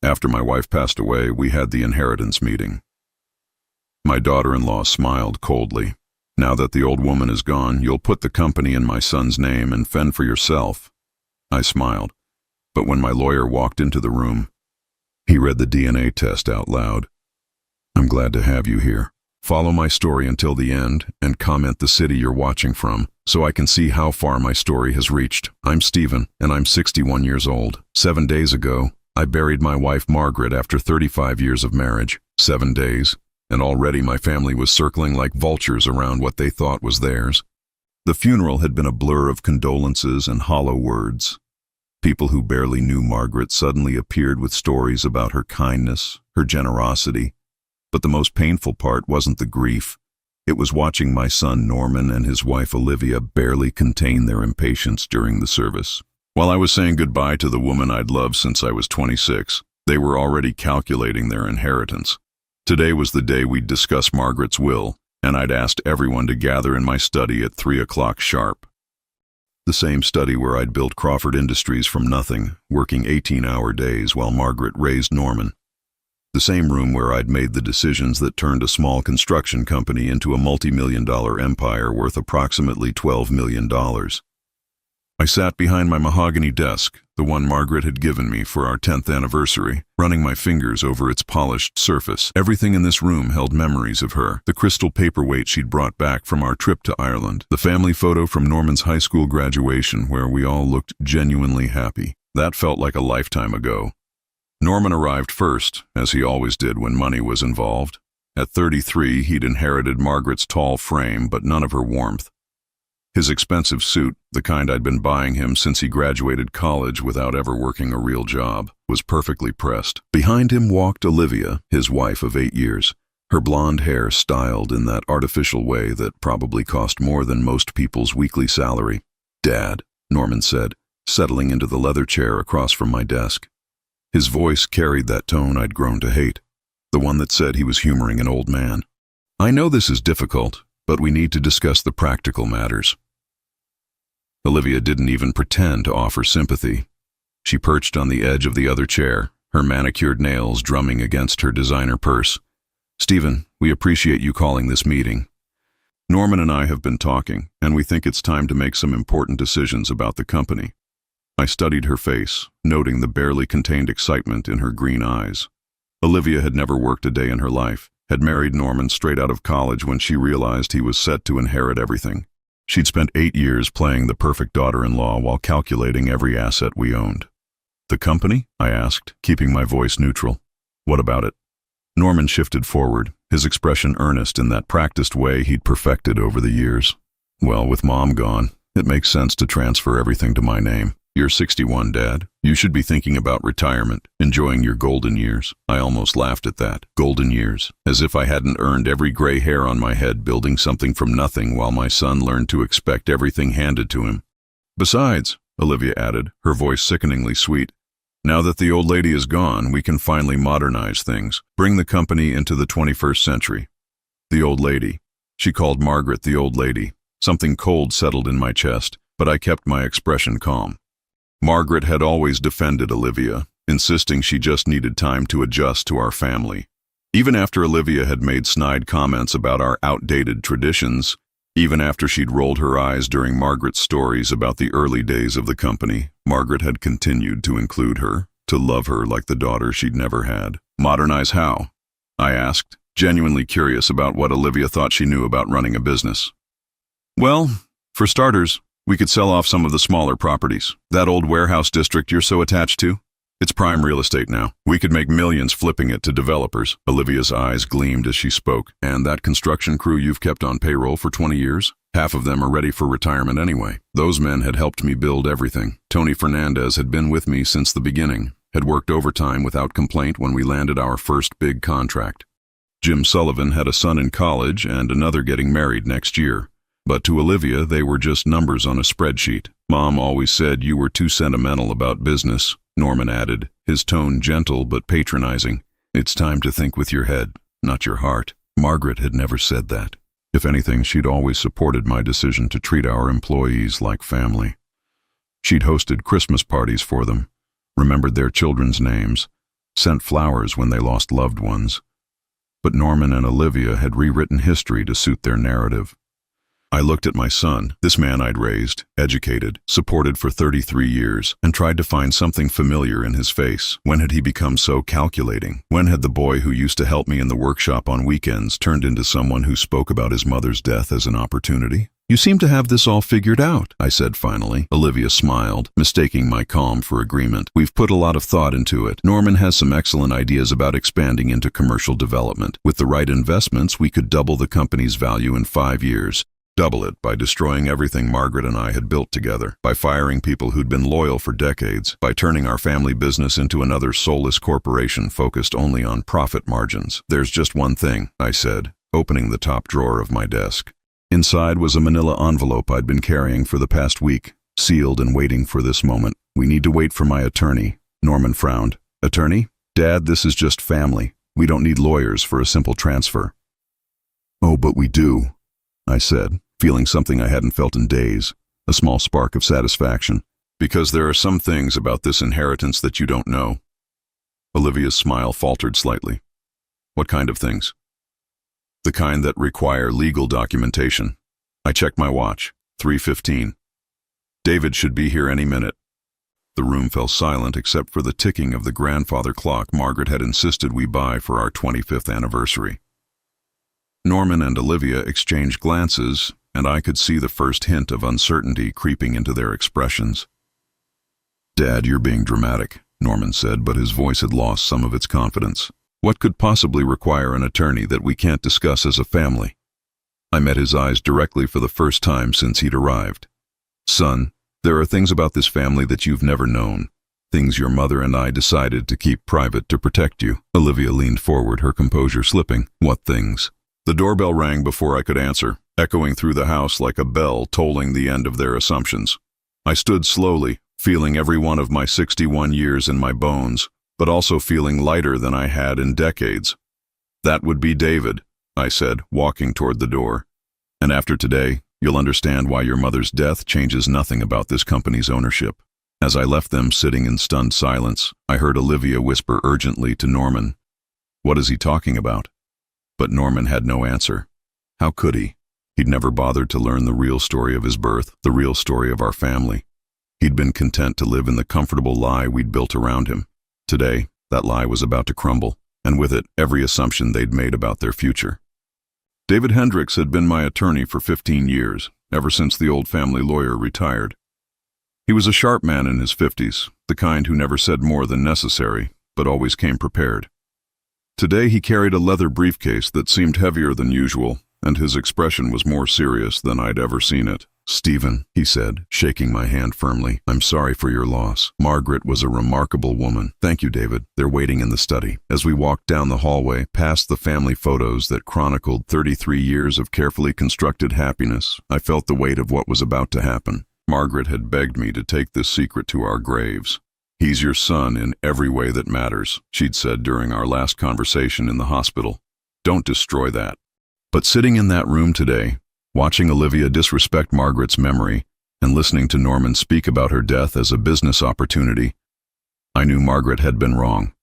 After my wife passed away, we had the inheritance meeting. My daughter-in-law smiled coldly. Now that the old woman is gone, you'll put the company in my son's name and fend for yourself. I smiled, but when my lawyer walked into the room, he read the DNA test out loud. I'm glad to have you here. Follow my story until the end and comment the city you're watching from so I can see how far my story has reached. I'm Stephen, and I'm 61 years old. 7 days ago, I buried my wife Margaret after 35 years of marriage. 7 days, and already my family was circling like vultures around what they thought was theirs. The funeral had been a blur of condolences and hollow words. People who barely knew Margaret suddenly appeared with stories about her kindness, her generosity. But the most painful part wasn't the grief. It was watching my son Norman and his wife Olivia barely contain their impatience during the service. While I was saying goodbye to the woman I'd loved since I was 26, they were already calculating their inheritance. Today was the day we'd discuss Margaret's will, and I'd asked everyone to gather in my study at 3 o'clock sharp. The same study where I'd built Crawford Industries from nothing, working 18-hour days while Margaret raised Norman. The same room where I'd made the decisions that turned a small construction company into a multi-million-dollar empire worth approximately $12 million. I sat behind my mahogany desk, the one Margaret had given me for our 10th anniversary, running my fingers over its polished surface. Everything in this room held memories of her. The crystal paperweight she'd brought back from our trip to Ireland. The family photo from Norman's high school graduation where we all looked genuinely happy. That felt like a lifetime ago. Norman arrived first, as he always did when money was involved. At 33, he'd inherited Margaret's tall frame, but none of her warmth. His expensive suit, the kind I'd been buying him since he graduated college without ever working a real job, was perfectly pressed. Behind him walked Olivia, his wife of 8 years, her blonde hair styled in that artificial way that probably cost more than most people's weekly salary. "Dad," Norman said, settling into the leather chair across from my desk. His voice carried that tone I'd grown to hate, the one that said he was humoring an old man. "I know this is difficult, but we need to discuss the practical matters." Olivia didn't even pretend to offer sympathy. She perched on the edge of the other chair, her manicured nails drumming against her designer purse. "Stephen, we appreciate you calling this meeting. Norman and I have been talking, and we think it's time to make some important decisions about the company." I studied her face, noting the barely contained excitement in her green eyes. Olivia had never worked a day in her life, had married Norman straight out of college when she realized he was set to inherit everything. She'd spent 8 years playing the perfect daughter-in-law while calculating every asset we owned. "The company?" I asked, keeping my voice neutral. "What about it?" Norman shifted forward, his expression earnest in that practiced way he'd perfected over the years. "Well, with Mom gone, it makes sense to transfer everything to my name. You're 61, Dad. You should be thinking about retirement, enjoying your golden years." I almost laughed at that. Golden years. As if I hadn't earned every gray hair on my head building something from nothing while my son learned to expect everything handed to him. "Besides," Olivia added, her voice sickeningly sweet, "now that the old lady is gone, we can finally modernize things, bring the company into the 21st century. The old lady." She called Margaret the old lady. Something cold settled in my chest, but I kept my expression calm. Margaret had always defended Olivia, insisting she just needed time to adjust to our family. Even after Olivia had made snide comments about our outdated traditions, even after she'd rolled her eyes during Margaret's stories about the early days of the company, Margaret had continued to include her, to love her like the daughter she'd never had. "Modernize how?" I asked, genuinely curious about what Olivia thought she knew about running a business. "Well, for starters, we could sell off some of the smaller properties. That old warehouse district you're so attached to? It's prime real estate now. We could make millions flipping it to developers." Olivia's eyes gleamed as she spoke. "And that construction crew you've kept on payroll for 20 years? Half of them are ready for retirement anyway. Those men had helped me build everything. Tony Fernandez had been with me since the beginning, had worked overtime without complaint when we landed our first big contract. Jim Sullivan had a son in college and another getting married next year. But to Olivia, they were just numbers on a spreadsheet. Mom always said you were too sentimental about business, Norman added, his tone gentle but patronizing. "It's time to think with your head, not your heart." Margaret had never said that. If anything, she'd always supported my decision to treat our employees like family. She'd hosted Christmas parties for them, remembered their children's names, sent flowers when they lost loved ones. But Norman and Olivia had rewritten history to suit their narrative. I looked at my son, this man I'd raised, educated, supported for 33 years, and tried to find something familiar in his face. When had he become so calculating? When had the boy who used to help me in the workshop on weekends turned into someone who spoke about his mother's death as an opportunity? "You seem to have this all figured out," I said finally. Olivia smiled, mistaking my calm for agreement. "We've put a lot of thought into it. Norman has some excellent ideas about expanding into commercial development. With the right investments, we could double the company's value in 5 years. Double it by destroying everything Margaret and I had built together, by firing people who'd been loyal for decades, by turning our family business into another soulless corporation focused only on profit margins. There's just one thing," I said, opening the top drawer of my desk. Inside was a manila envelope I'd been carrying for the past week, sealed and waiting for this moment. "We need to wait for my attorney." Norman frowned. "Attorney? Dad, this is just family. We don't need lawyers for a simple transfer." "Oh, but we do," I said, feeling something I hadn't felt in days, a small spark of satisfaction. "Because there are some things about this inheritance that you don't know." Olivia's smile faltered slightly. "What kind of things?" "The kind that require legal documentation." I checked my watch. 3:15. "David should be here any minute." The room fell silent except for the ticking of the grandfather clock Margaret had insisted we buy for our 25th anniversary. Norman and Olivia exchanged glances, and I could see the first hint of uncertainty creeping into their expressions. "Dad, you're being dramatic," Norman said, but his voice had lost some of its confidence. "What could possibly require an attorney that we can't discuss as a family?" I met his eyes directly for the first time since he'd arrived. "Son, there are things about this family that you've never known. Things your mother and I decided to keep private to protect you." Olivia leaned forward, her composure slipping. "What things?" The doorbell rang before I could answer, echoing through the house like a bell tolling the end of their assumptions. I stood slowly, feeling every one of my 61 years in my bones, but also feeling lighter than I had in decades. "That would be David," I said, walking toward the door. "And after today, you'll understand why your mother's death changes nothing about this company's ownership." As I left them sitting in stunned silence, I heard Olivia whisper urgently to Norman, "What is he talking about?" But Norman had no answer. How could he? He'd never bothered to learn the real story of his birth, the real story of our family. He'd been content to live in the comfortable lie we'd built around him. Today, that lie was about to crumble, and with it, every assumption they'd made about their future. David Hendricks had been my attorney for 15 years, ever since the old family lawyer retired. He was a sharp man in his 50s, the kind who never said more than necessary, but always came prepared. Today he carried a leather briefcase that seemed heavier than usual, and his expression was more serious than I'd ever seen it. "Stephen," he said, shaking my hand firmly, "I'm sorry for your loss. Margaret was a remarkable woman." "Thank you, David." They're waiting in the study. As we walked down the hallway, past the family photos that chronicled 33 years of carefully constructed happiness, I felt the weight of what was about to happen. Margaret had begged me to take this secret to our graves. "He's your son in every way that matters," she'd said during our last conversation in the hospital. "Don't destroy that." But sitting in that room today, watching Olivia disrespect Margaret's memory and listening to Norman speak about her death as a business opportunity, I knew Margaret had been wrong.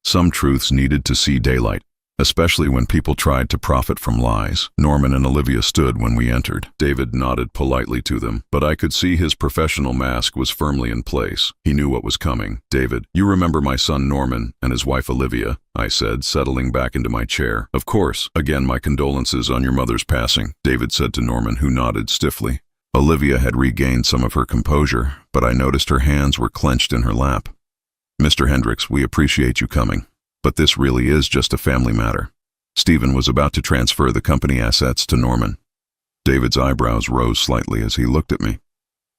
Some truths needed to see daylight, especially when people tried to profit from lies. Norman and Olivia stood when we entered. David nodded politely to them, but I could see his professional mask was firmly in place. He knew what was coming. "David, you remember my son Norman and his wife Olivia?" I said, settling back into my chair. "Of course. Again, my condolences on your mother's passing," David said to Norman, who nodded stiffly. Olivia had regained some of her composure, but I noticed her hands were clenched in her lap. "Mr. Hendricks, we appreciate you coming. But this really is just a family matter." Stephen was about to transfer the company assets to Norman. David's eyebrows rose slightly as he looked at me.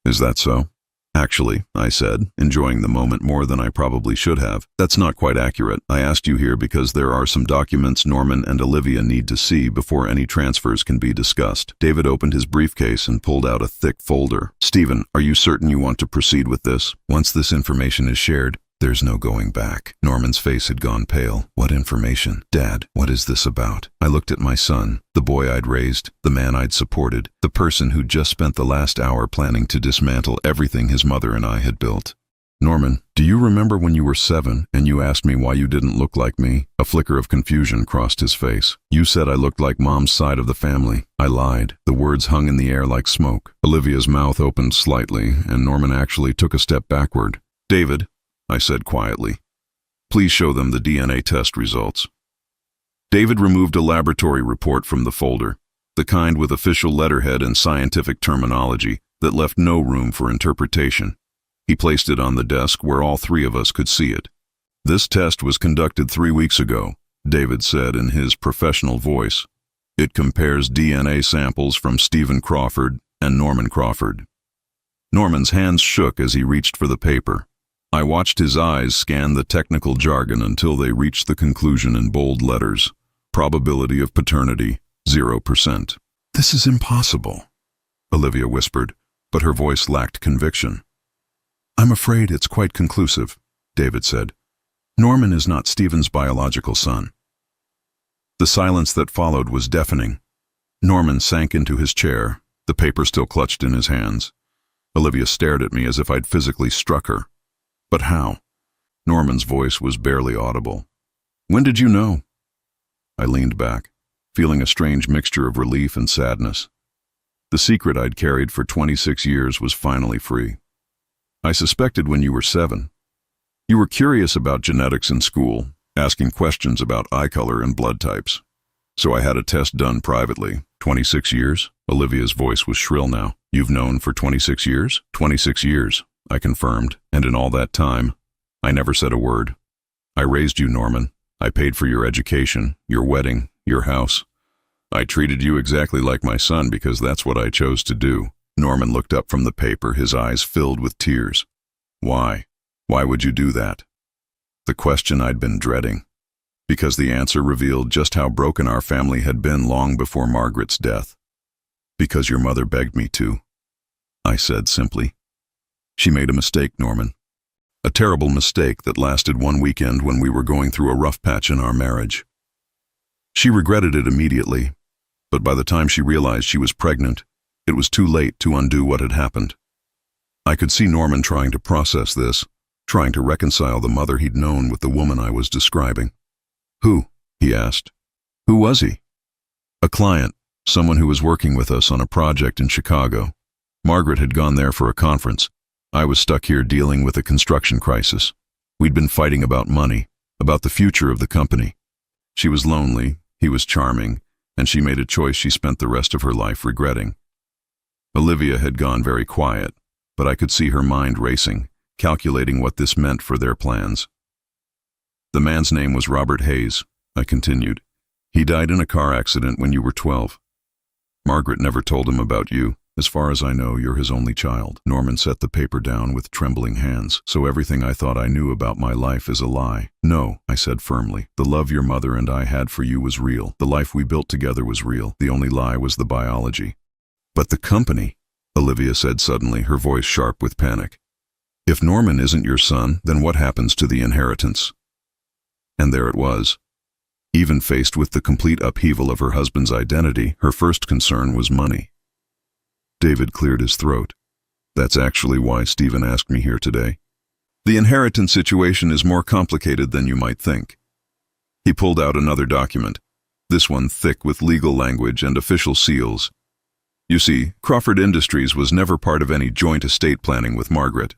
"Is that so?" "Actually," I said, enjoying the moment more than I probably should have, "that's not quite accurate. I asked you here because there are some documents Norman and Olivia need to see before any transfers can be discussed." David opened his briefcase and pulled out a thick folder. "Stephen, are you certain you want to proceed with this? Once this information is shared, there's no going back." Norman's face had gone pale. "What information? Dad, what is this about?" I looked at my son, the boy I'd raised, the man I'd supported, the person who'd just spent the last hour planning to dismantle everything his mother and I had built. Norman, do you remember when you were 7 and you asked me why you didn't look like me? A flicker of confusion crossed his face. You said I looked like Mom's side of the family. I lied. The words hung in the air like smoke. Olivia's mouth opened slightly, and Norman actually took a step backward. David, I said quietly, please show them the DNA test results. David removed a laboratory report from the folder, the kind with official letterhead and scientific terminology that left no room for interpretation. He placed it on the desk where all 3 of us could see it. This test was conducted 3 weeks ago, David said in his professional voice. It compares DNA samples from Stephen Crawford and Norman Crawford. Norman's hands shook as he reached for the paper. I watched his eyes scan the technical jargon until they reached the conclusion in bold letters. Probability of paternity, 0%. This is impossible, Olivia whispered, but her voice lacked conviction. I'm afraid it's quite conclusive, David said. Norman is not Stephen's biological son. The silence that followed was deafening. Norman sank into his chair, the paper still clutched in his hands. Olivia stared at me as if I'd physically struck her. But how? Norman's voice was barely audible. When did you know? I leaned back, feeling a strange mixture of relief and sadness. The secret I'd carried for 26 years was finally free. I suspected when you were 7. You were curious about genetics in school, asking questions about eye color and blood types. So I had a test done privately. 26 years? Olivia's voice was shrill now. You've known for 26 years? 26 years, I confirmed, and in all that time, I never said a word. I raised you, Norman. I paid for your education, your wedding, your house. I treated you exactly like my son because that's what I chose to do. Norman looked up from the paper, his eyes filled with tears. Why? Why would you do that? The question I'd been dreading. Because the answer revealed just how broken our family had been long before Margaret's death. Because your mother begged me to, I said simply. She made a mistake, Norman. A terrible mistake that lasted one weekend when we were going through a rough patch in our marriage. She regretted it immediately, but by the time she realized she was pregnant, it was too late to undo what had happened. I could see Norman trying to process this, trying to reconcile the mother he'd known with the woman I was describing. Who? He asked. Who was he? A client, someone who was working with us on a project in Chicago. Margaret had gone there for a conference. I was stuck here dealing with a construction crisis. We'd been fighting about money, about the future of the company. She was lonely, he was charming, and she made a choice she spent the rest of her life regretting. Olivia had gone very quiet, but I could see her mind racing, calculating what this meant for their plans. The man's name was Robert Hayes, I continued. He died in a car accident when you were 12. Margaret never told him about you. As far as I know, you're his only child. Norman set the paper down with trembling hands. So everything I thought I knew about my life is a lie. No, I said firmly. The love your mother and I had for you was real. The life we built together was real. The only lie was the biology. But the company, Olivia said suddenly, her voice sharp with panic. If Norman isn't your son, then what happens to the inheritance? And there it was. Even faced with the complete upheaval of her husband's identity, her first concern was money. David cleared his throat. That's actually why Stephen asked me here today. The inheritance situation is more complicated than you might think. He pulled out another document, this one thick with legal language and official seals. You see, Crawford Industries was never part of any joint estate planning with Margaret.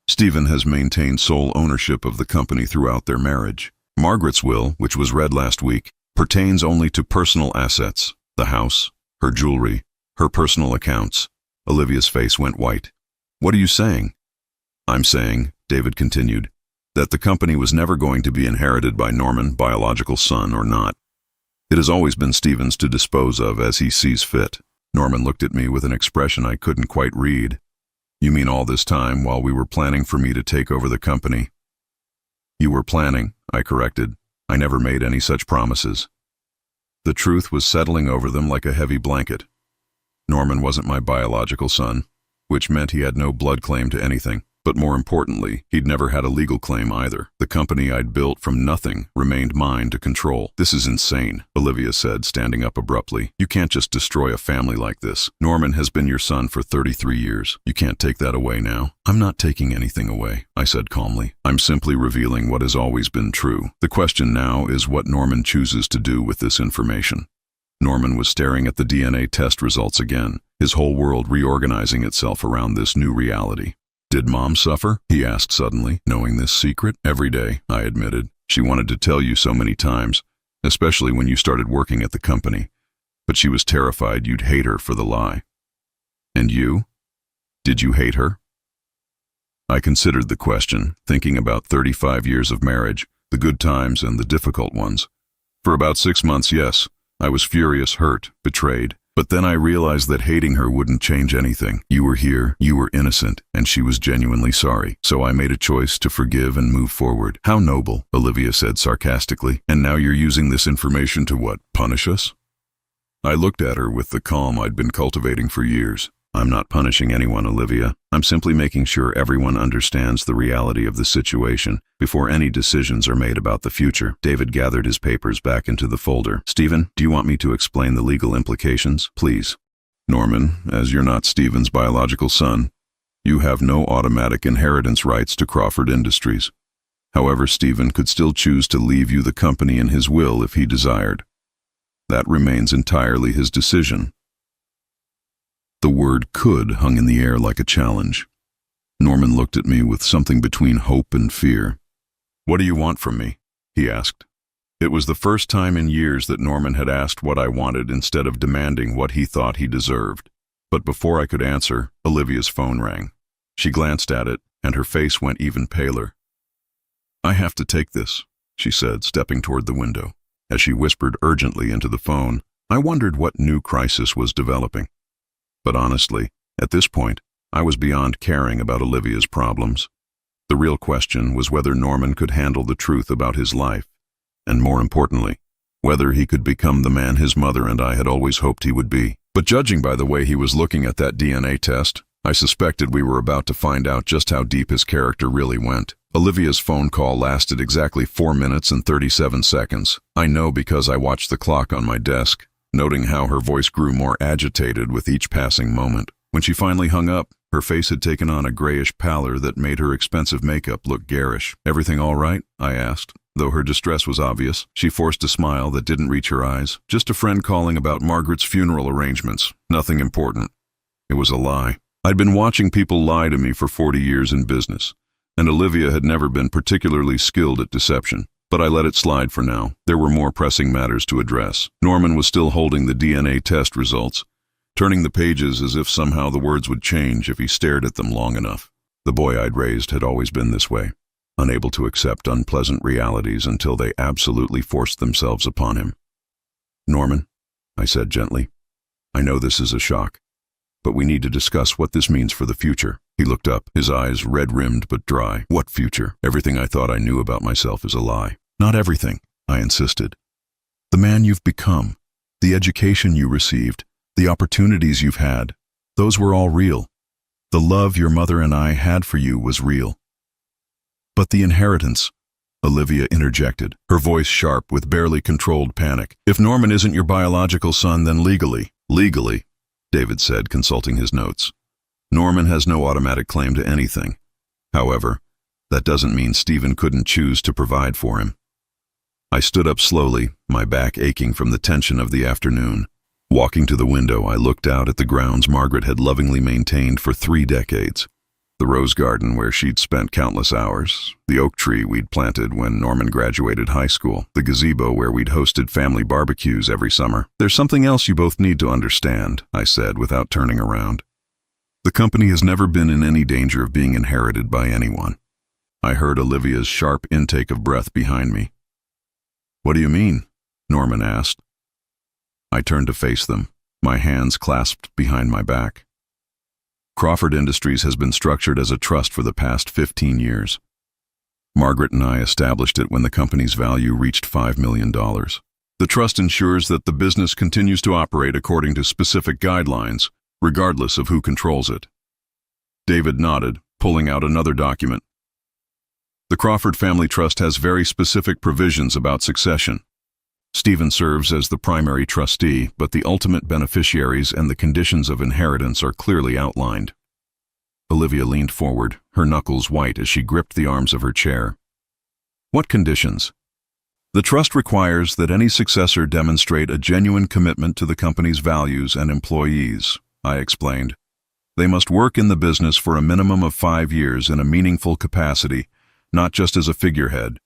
Stephen has maintained sole ownership of the company throughout their marriage. Margaret's will, which was read last week, pertains only to personal assets, the house, her jewelry, her personal accounts. Olivia's face went white. What are you saying? I'm saying, David continued, that the company was never going to be inherited by Norman, biological son or not. It has always been Stephen's to dispose of as he sees fit. Norman looked at me with an expression I couldn't quite read. You mean all this time while we were planning for me to take over the company? You were planning, I corrected. I never made any such promises. The truth was settling over them like a heavy blanket. Norman wasn't my biological son, which meant he had no blood claim to anything. But more importantly, he'd never had a legal claim either. The company I'd built from nothing remained mine to control. "This is insane," Olivia said, standing up abruptly. "You can't just destroy a family like this. Norman has been your son for 33 years. You can't take that away now." "I'm not taking anything away," I said calmly. "I'm simply revealing what has always been true. The question now is what Norman chooses to do with this information." Norman was staring at the DNA test results again, his whole world reorganizing itself around this new reality. "Did Mom suffer?" he asked suddenly, knowing this secret. "Every day," I admitted. "She wanted to tell you so many times, especially when you started working at the company. But she was terrified you'd hate her for the lie." "And you? Did you hate her?" I considered the question, thinking about 35 years of marriage, the good times and the difficult ones. For about 6 months, yes. I was furious, hurt, betrayed. But then I realized that hating her wouldn't change anything. You were here, you were innocent, and she was genuinely sorry. So I made a choice to forgive and move forward. "How noble," Olivia said sarcastically. "And now you're using this information to what, punish us?" I looked at her with the calm I'd been cultivating for years. "I'm not punishing anyone, Olivia. I'm simply making sure everyone understands the reality of the situation before any decisions are made about the future." David gathered his papers back into the folder. "Stephen, do you want me to explain the legal implications?" "Please." "Norman, as you're not Stephen's biological son, you have no automatic inheritance rights to Crawford Industries. However, Stephen could still choose to leave you the company in his will if he desired. That remains entirely his decision." The word "could" hung in the air like a challenge. Norman looked at me with something between hope and fear. "What do you want from me?" he asked. It was the first time in years that Norman had asked what I wanted instead of demanding what he thought he deserved. But before I could answer, Olivia's phone rang. She glanced at it, and her face went even paler. "I have to take this," she said, stepping toward the window. As she whispered urgently into the phone, I wondered what new crisis was developing. But honestly, at this point, I was beyond caring about Olivia's problems. The real question was whether Norman could handle the truth about his life, and more importantly, whether he could become the man his mother and I had always hoped he would be. But judging by the way he was looking at that DNA test, I suspected we were about to find out just how deep his character really went. Olivia's phone call lasted exactly 4 minutes and 37 seconds. I know because I watched the clock on my desk, noting how her voice grew more agitated with each passing moment. When she finally hung up, her face had taken on a grayish pallor that made her expensive makeup look garish. "Everything all right?" I asked. Though her distress was obvious, she forced a smile that didn't reach her eyes. "Just a friend calling about Margaret's funeral arrangements. Nothing important." It was a lie. I'd been watching people lie to me for 40 years in business, and Olivia had never been particularly skilled at deception. But I let it slide for now. There were more pressing matters to address. Norman was still holding the DNA test results, turning the pages as if somehow the words would change if he stared at them long enough. The boy I'd raised had always been this way, unable to accept unpleasant realities until they absolutely forced themselves upon him. "Norman," I said gently, "I know this is a shock, but we need to discuss what this means for the future." He looked up, his eyes red-rimmed but dry. "What future? Everything I thought I knew about myself is a lie." "Not everything," I insisted. "The man you've become, the education you received, the opportunities you've had, those were all real. The love your mother and I had for you was real. But the inheritance," Olivia interjected, her voice sharp with barely controlled panic. "If Norman isn't your biological son, then legally." "Legally," David said, consulting his notes. "Norman has no automatic claim to anything. However, that doesn't mean Stephen couldn't choose to provide for him." I stood up slowly, my back aching from the tension of the afternoon. Walking to the window, I looked out at the grounds Margaret had lovingly maintained for 3 decades. The rose garden where she'd spent countless hours, the oak tree we'd planted when Norman graduated high school, the gazebo where we'd hosted family barbecues every summer. "There's something else you both need to understand," I said without turning around. "The company has never been in any danger of being inherited by anyone." I heard Olivia's sharp intake of breath behind me. "What do you mean?" Norman asked. I turned to face them, my hands clasped behind my back. "Crawford Industries has been structured as a trust for the past 15 years. Margaret and I established it when the company's value reached $5 million. The trust ensures that the business continues to operate according to specific guidelines, regardless of who controls it." David nodded, pulling out another document. The Crawford Family Trust has very specific provisions about succession. Stephen serves as the primary trustee, but the ultimate beneficiaries and the conditions of inheritance are clearly outlined. Olivia leaned forward, her knuckles white as she gripped the arms of her chair. What conditions? The trust requires that any successor demonstrate a genuine commitment to the company's values and employees, I explained. They must work in the business for a minimum of 5 years in a meaningful capacity, not just as a figurehead.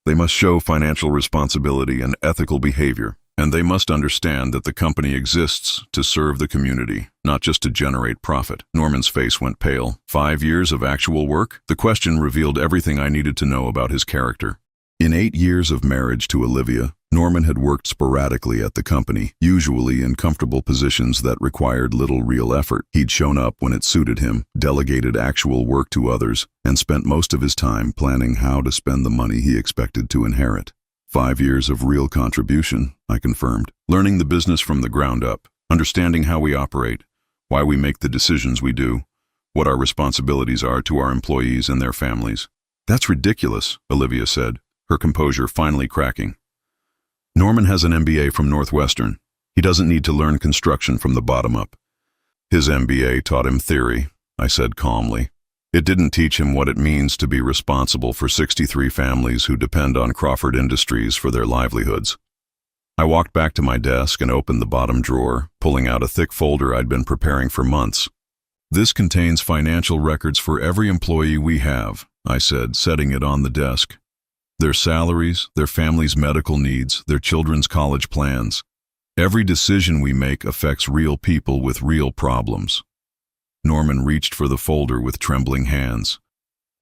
They must show financial responsibility and ethical behavior, and they must understand that the company exists to serve the community, not just to generate profit. Norman's face went pale. 5 years of actual work? The question revealed everything I needed to know about his character. In 8 years of marriage to Olivia, Norman had worked sporadically at the company, usually in comfortable positions that required little real effort. He'd shown up when it suited him, delegated actual work to others, and spent most of his time planning how to spend the money he expected to inherit. 5 years of real contribution, I confirmed. Learning the business from the ground up, understanding how we operate, why we make the decisions we do, what our responsibilities are to our employees and their families. That's ridiculous, Olivia said, her composure finally cracking. Norman has an MBA from Northwestern. He doesn't need to learn construction from the bottom up. His MBA taught him theory, I said calmly. It didn't teach him what it means to be responsible for 63 families who depend on Crawford Industries for their livelihoods. I walked back to my desk and opened the bottom drawer, pulling out a thick folder I'd been preparing for months. This contains financial records for every employee we have, I said, setting it on the desk. Their salaries, their family's medical needs, their children's college plans. Every decision we make affects real people with real problems. Norman reached for the folder with trembling hands.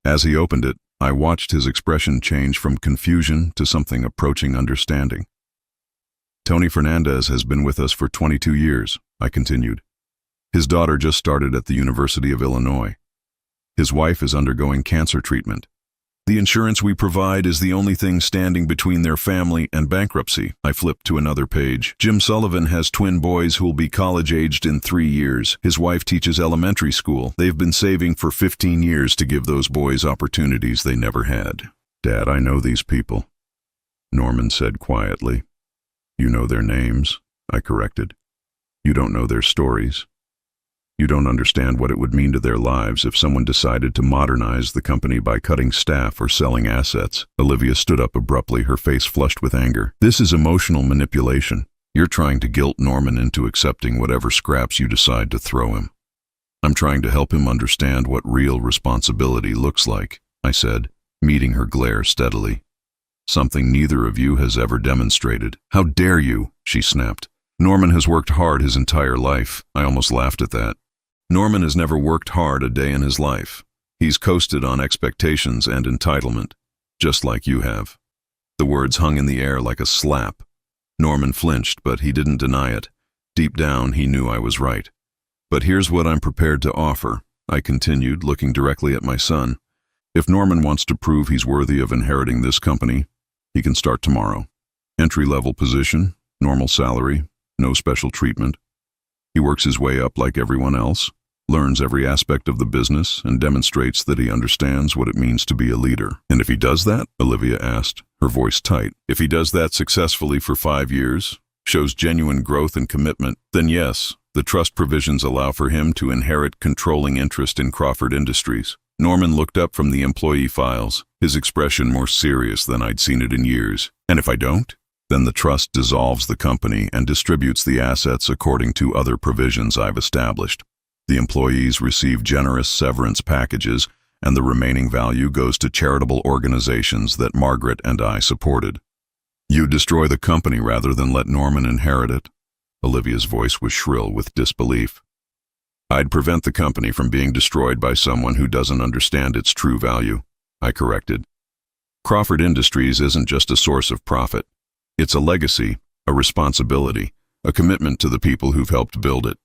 As he opened it, I watched his expression change from confusion to something approaching understanding. Tony Fernandez has been with us for 22 years, I continued. His daughter just started at the University of Illinois. His wife is undergoing cancer treatment. The insurance we provide is the only thing standing between their family and bankruptcy. I flipped to another page. Jim Sullivan has twin boys who will be college-aged in 3 years. His wife teaches elementary school. They've been saving for 15 years to give those boys opportunities they never had. Dad, I know these people, Norman said quietly. You know their names, I corrected. You don't know their stories. You don't understand what it would mean to their lives if someone decided to modernize the company by cutting staff or selling assets. Olivia stood up abruptly, her face flushed with anger. This is emotional manipulation. You're trying to guilt Norman into accepting whatever scraps you decide to throw him. I'm trying to help him understand what real responsibility looks like, I said, meeting her glare steadily. Something neither of you has ever demonstrated. How dare you, she snapped. Norman has worked hard his entire life. I almost laughed at that. Norman has never worked hard a day in his life. He's coasted on expectations and entitlement, just like you have. The words hung in the air like a slap. Norman flinched, but he didn't deny it. Deep down, he knew I was right. But here's what I'm prepared to offer, I continued, looking directly at my son. If Norman wants to prove he's worthy of inheriting this company, he can start tomorrow. Entry-level position, normal salary, no special treatment. He works his way up like everyone else, learns every aspect of the business, and demonstrates that he understands what it means to be a leader. And if he does that, Olivia asked, her voice tight, if he does that successfully for 5 years, shows genuine growth and commitment, then yes, the trust provisions allow for him to inherit controlling interest in Crawford Industries. Norman looked up from the employee files, his expression more serious than I'd seen it in years. And if I don't? Then the trust dissolves the company and distributes the assets according to other provisions I've established. The employees receive generous severance packages, and the remaining value goes to charitable organizations that Margaret and I supported. You destroy the company rather than let Norman inherit it. Olivia's voice was shrill with disbelief. I'd prevent the company from being destroyed by someone who doesn't understand its true value, I corrected. Crawford Industries isn't just a source of profit. It's a legacy, a responsibility, a commitment to the people who've helped build it.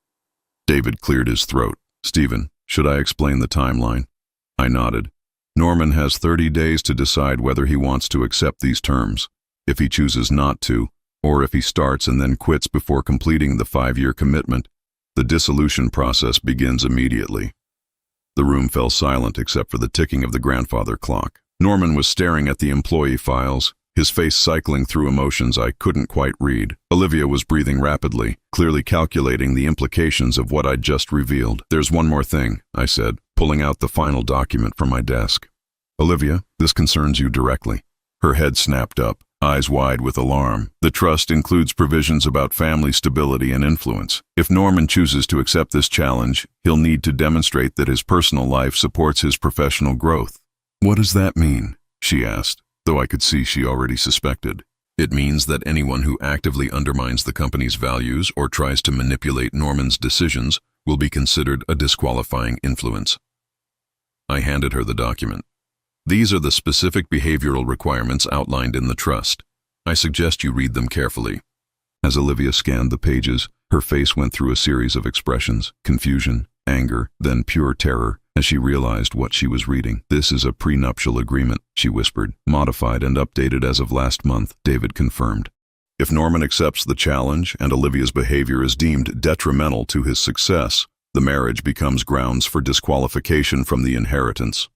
David cleared his throat. Stephen, should I explain the timeline? I nodded. Norman has 30 days to decide whether he wants to accept these terms. If he chooses not to, or if he starts and then quits before completing the 5-year commitment, the dissolution process begins immediately. The room fell silent except for the ticking of the grandfather clock. Norman was staring at the employee files, his face cycling through emotions I couldn't quite read. Olivia was breathing rapidly, clearly calculating the implications of what I'd just revealed. "There's one more thing," I said, pulling out the final document from my desk. "Olivia, this concerns you directly." Her head snapped up, eyes wide with alarm. "The trust includes provisions about family stability and influence. If Norman chooses to accept this challenge, he'll need to demonstrate that his personal life supports his professional growth." "What does that mean?" she asked, though I could see she already suspected. "It means that anyone who actively undermines the company's values or tries to manipulate Norman's decisions will be considered a disqualifying influence." I handed her the document. "These are the specific behavioral requirements outlined in the trust. I suggest you read them carefully." As Olivia scanned the pages, her face went through a series of expressions: confusion, anger, then pure terror, as she realized what she was reading. "This is a prenuptial agreement," she whispered. "Modified and updated as of last month," David confirmed. "If Norman accepts the challenge and Olivia's behavior is deemed detrimental to his success, the marriage becomes grounds for disqualification from the inheritance."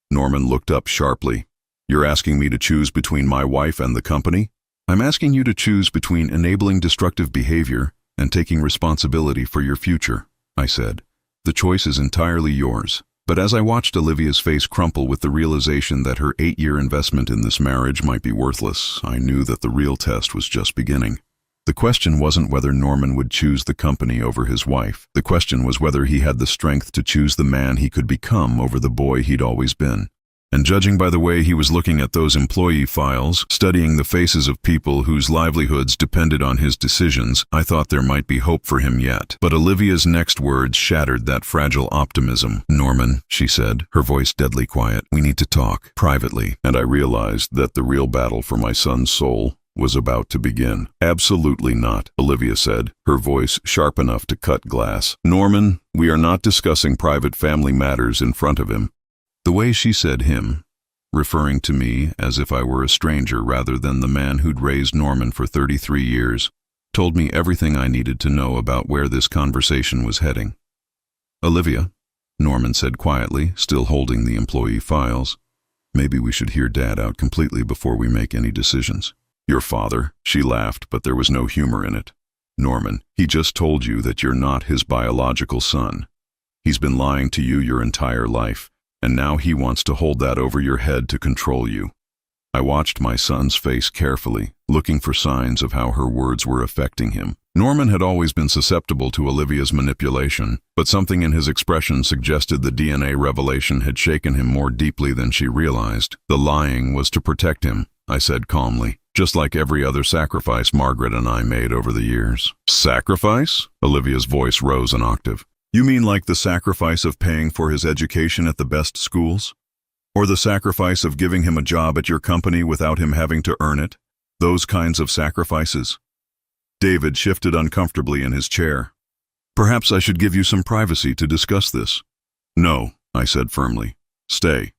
Norman looked up sharply. "You're asking me to choose between my wife and the company?" "I'm asking you to choose between enabling destructive behavior and taking responsibility for your future," I said. "The choice is entirely yours." But as I watched Olivia's face crumple with the realization that her 8-year investment in this marriage might be worthless, I knew that the real test was just beginning. The question wasn't whether Norman would choose the company over his wife. The question was whether he had the strength to choose the man he could become over the boy he'd always been. And judging by the way he was looking at those employee files, studying the faces of people whose livelihoods depended on his decisions, I thought there might be hope for him yet. But Olivia's next words shattered that fragile optimism. "Norman," she said, her voice deadly quiet, "we need to talk, privately." And I realized that the real battle for my son's soul was about to begin. "Absolutely not," Olivia said, her voice sharp enough to cut glass. "Norman, we are not discussing private family matters in front of him." The way she said him, referring to me as if I were a stranger rather than the man who'd raised Norman for 33 years, told me everything I needed to know about where this conversation was heading. "Olivia," Norman said quietly, still holding the employee files, "maybe we should hear Dad out completely before we make any decisions." "Your father?" She laughed, but there was no humor in it. "Norman, he just told you that you're not his biological son. He's been lying to you your entire life, and now he wants to hold that over your head to control you." I watched my son's face carefully, looking for signs of how her words were affecting him. Norman had always been susceptible to Olivia's manipulation, but something in his expression suggested the DNA revelation had shaken him more deeply than she realized. "The lying was to protect him," I said calmly, "just like every other sacrifice Margaret and I made over the years." "Sacrifice?" Olivia's voice rose an octave. "You mean like the sacrifice of paying for his education at the best schools? Or the sacrifice of giving him a job at your company without him having to earn it? Those kinds of sacrifices?" David shifted uncomfortably in his chair. "Perhaps I should give you some privacy to discuss this." "No," I said firmly. "Stay.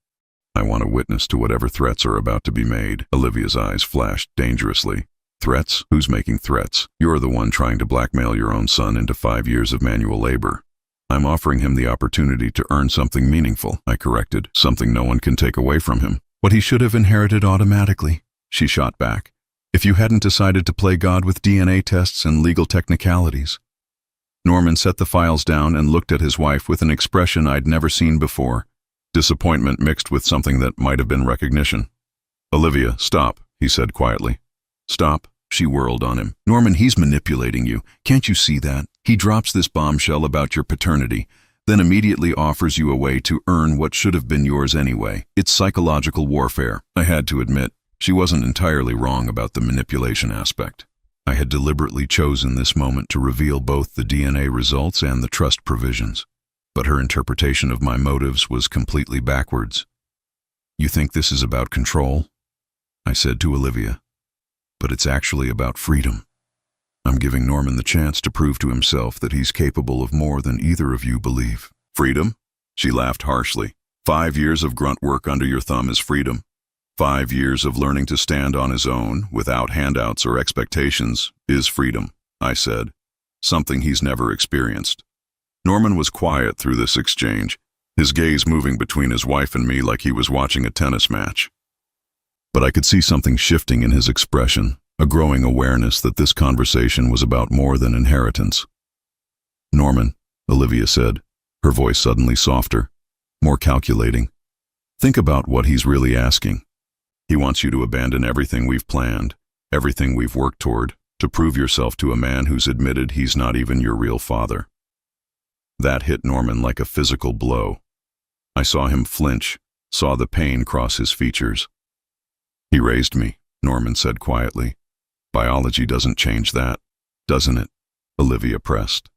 I want a witness to whatever threats are about to be made." Olivia's eyes flashed dangerously. "Threats? Who's making threats? You're the one trying to blackmail your own son into 5 years of manual labor." "I'm offering him the opportunity to earn something meaningful," I corrected, "something no one can take away from him." "What he should have inherited automatically," she shot back, "if you hadn't decided to play God with DNA tests and legal technicalities." Norman set the files down and looked at his wife with an expression I'd never seen before, disappointment mixed with something that might have been recognition. "Olivia, stop," he said quietly. "Stop." She whirled on him. "Norman, he's manipulating you. Can't you see that? He drops this bombshell about your paternity, then immediately offers you a way to earn what should have been yours anyway. It's psychological warfare." I had to admit, she wasn't entirely wrong about the manipulation aspect. I had deliberately chosen this moment to reveal both the DNA results and the trust provisions. But her interpretation of my motives was completely backwards. "You think this is about control?" I said to Olivia. "But it's actually about freedom. I'm giving Norman the chance to prove to himself that he's capable of more than either of you believe." "Freedom?" She laughed harshly. 5 years of grunt work under your thumb is freedom. 5 years of learning to stand on his own, without handouts or expectations, is freedom," I said, "something he's never experienced." Norman was quiet through this exchange, his gaze moving between his wife and me like he was watching a tennis match. But I could see something shifting in his expression, a growing awareness that this conversation was about more than inheritance. "Norman," Olivia said, her voice suddenly softer, more calculating. "Think about what he's really asking. He wants you to abandon everything we've planned, everything we've worked toward, to prove yourself to a man who's admitted he's not even your real father." That hit Norman like a physical blow. I saw him flinch, saw the pain cross his features. "He raised me," Norman said quietly. "Biology doesn't change that, doesn't it?" Olivia pressed.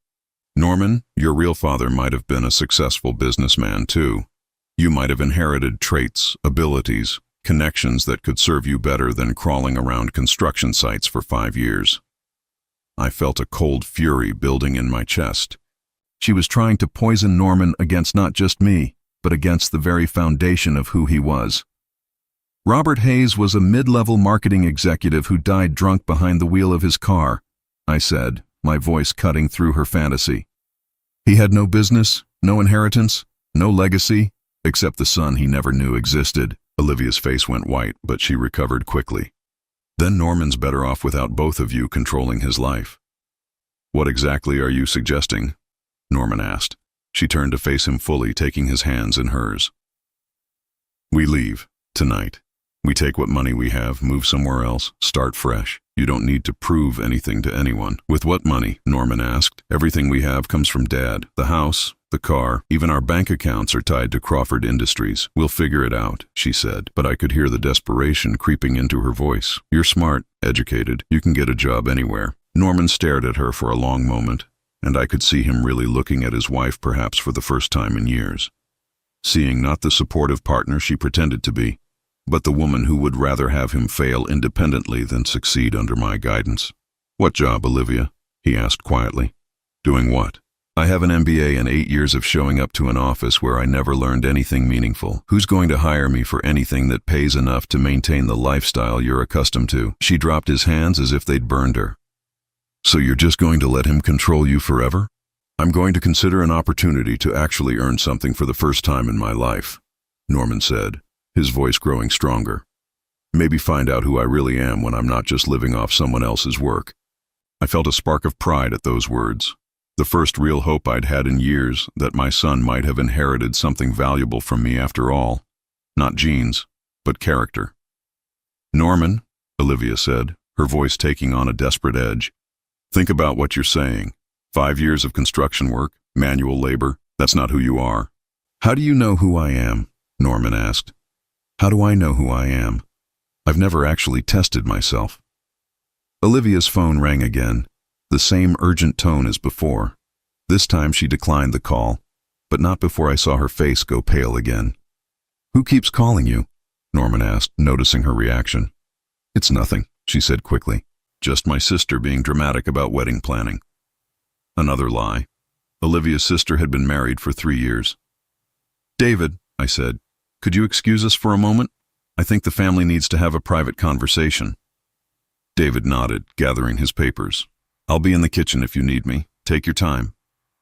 "Norman, your real father might have been a successful businessman too. You might have inherited traits, abilities, connections that could serve you better than crawling around construction sites for 5 years. I felt a cold fury building in my chest. She was trying to poison Norman against not just me, but against the very foundation of who he was. Robert Hayes was a mid-level marketing executive who died drunk behind the wheel of his car, I said, my voice cutting through her fantasy. He had no business, no inheritance, no legacy, except the son he never knew existed. Olivia's face went white, but she recovered quickly. Then Norman's better off without both of you controlling his life. What exactly are you suggesting? Norman asked. She turned to face him fully, taking his hands in hers. We leave, tonight. We take what money we have, move somewhere else, start fresh. You don't need to prove anything to anyone. With what money? Norman asked. Everything we have comes from Dad. The house, the car, even our bank accounts are tied to Crawford Industries. We'll figure it out, she said, but I could hear the desperation creeping into her voice. You're smart, educated, you can get a job anywhere. Norman stared at her for a long moment, and I could see him really looking at his wife perhaps for the first time in years. Seeing not the supportive partner she pretended to be, but the woman who would rather have him fail independently than succeed under my guidance. What job, Olivia? He asked quietly. Doing what? I have an MBA and 8 years of showing up to an office where I never learned anything meaningful. Who's going to hire me for anything that pays enough to maintain the lifestyle you're accustomed to? She dropped his hands as if they'd burned her. So you're just going to let him control you forever? I'm going to consider an opportunity to actually earn something for the first time in my life, Norman said, his voice growing stronger. Maybe find out who I really am when I'm not just living off someone else's work. I felt a spark of pride at those words. The first real hope I'd had in years that my son might have inherited something valuable from me after all. Not genes, but character. Norman, Olivia said, her voice taking on a desperate edge. Think about what you're saying. 5 years of construction work, manual labor, that's not who you are. How do you know who I am? Norman asked. How do I know who I am? I've never actually tested myself. Olivia's phone rang again, the same urgent tone as before. This time she declined the call, but not before I saw her face go pale again. Who keeps calling you? Norman asked, noticing her reaction. It's nothing, she said quickly. Just my sister being dramatic about wedding planning. Another lie. Olivia's sister had been married for 3 years. David, I said, could you excuse us for a moment? I think the family needs to have a private conversation. David nodded, gathering his papers. I'll be in the kitchen if you need me. Take your time.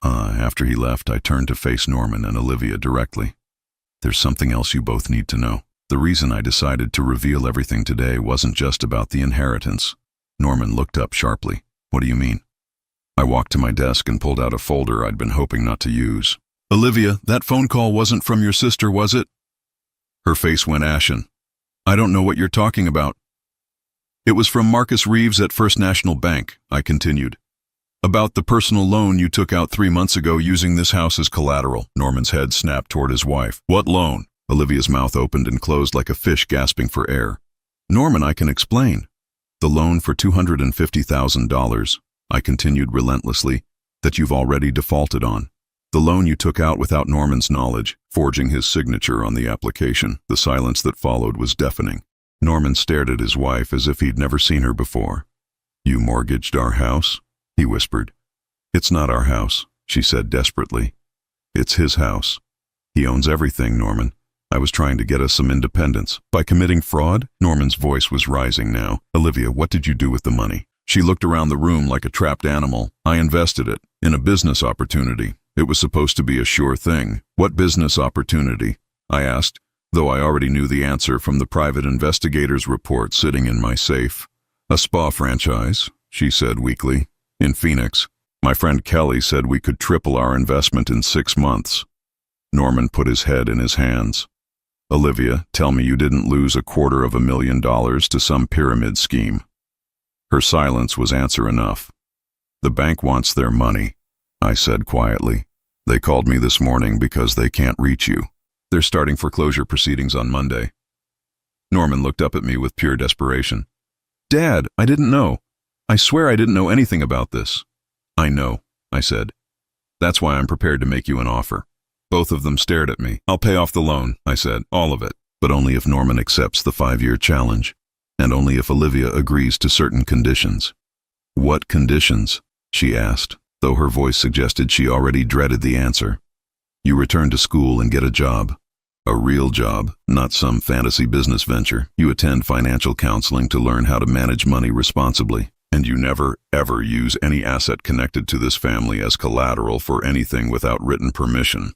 After he left, I turned to face Norman and Olivia directly. There's something else you both need to know. The reason I decided to reveal everything today wasn't just about the inheritance. Norman looked up sharply. What do you mean? I walked to my desk and pulled out a folder I'd been hoping not to use. Olivia, that phone call wasn't from your sister, was it? Her face went ashen. I don't know what you're talking about. It was from Marcus Reeves at First National Bank, I continued. About the personal loan you took out 3 months ago using this house as collateral. Norman's head snapped toward his wife. What loan? Olivia's mouth opened and closed like a fish gasping for air. Norman, I can explain. The loan for $250,000, I continued relentlessly, that you've already defaulted on. The loan you took out without Norman's knowledge, forging his signature on the application. The silence that followed was deafening. Norman stared at his wife as if he'd never seen her before. You mortgaged our house? He whispered. It's not our house, she said desperately. It's his house. He owns everything, Norman. I was trying to get us some independence. By committing fraud? Norman's voice was rising now. Olivia, what did you do with the money? She looked around the room like a trapped animal. I invested it in a business opportunity. It was supposed to be a sure thing. What business opportunity? I asked, though I already knew the answer from the private investigator's report sitting in my safe. A spa franchise, she said weakly, in Phoenix. My friend Kelly said we could triple our investment in 6 months. Norman put his head in his hands. Olivia, tell me you didn't lose $250,000 to some pyramid scheme. Her silence was answer enough. The bank wants their money, I said quietly. They called me this morning because they can't reach you. They're starting foreclosure proceedings on Monday. Norman looked up at me with pure desperation. Dad, I didn't know. I swear I didn't know anything about this. I know, I said. That's why I'm prepared to make you an offer. Both of them stared at me. I'll pay off the loan, I said, all of it, but only if Norman accepts the 5-year challenge, and only if Olivia agrees to certain conditions. What conditions? She asked, though her voice suggested she already dreaded the answer. You return to school and get a job. A real job, not some fantasy business venture. You attend financial counseling to learn how to manage money responsibly. And you never, ever use any asset connected to this family as collateral for anything without written permission.